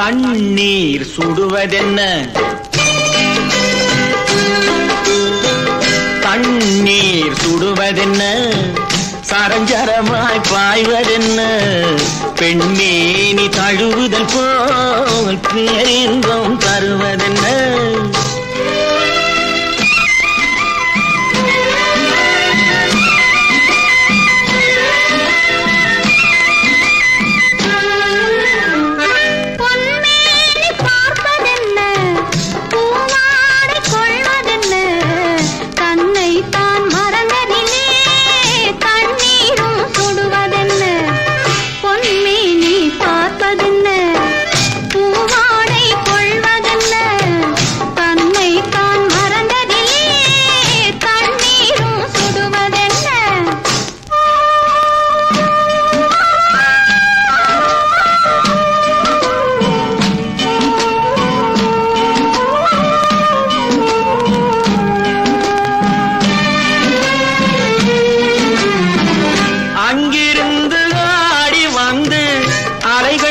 தண்ணீர் சுடுவதென்ன தண்ணீர் சுடுவதென்ன சரஞ்சரமாய் பாய்வதென்ன பெண்மேனி தழுவுதல் போல் பேரின்பம் தருவதென்ன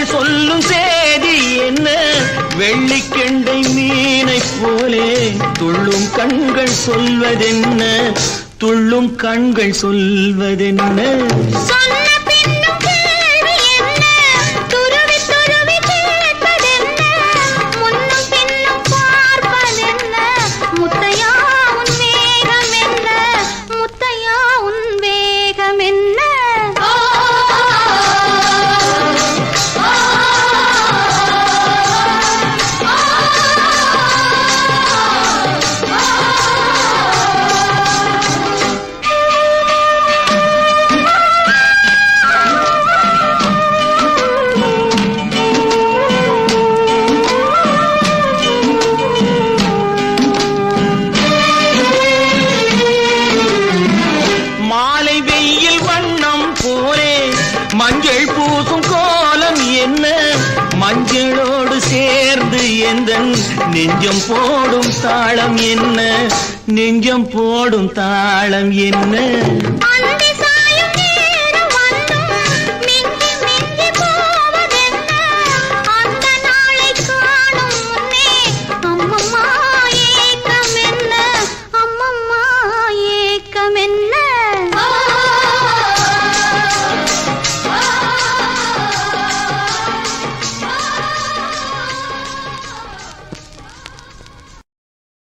சொல்லும் சேதி என்ன வெள்ளிக்கெண்டை மீனை போலே துள்ளும் கண்கள் சொல்வதென்ன துள்ளும் கண்கள் சொல்வதென்ன மஞ்சள் பூசும் கோலம் என்ன மஞ்சளோடு சேர்ந்து எந்தன் நெஞ்சம் போடும் தாளம் என்ன நெஞ்சம் போடும் தாளம் என்ன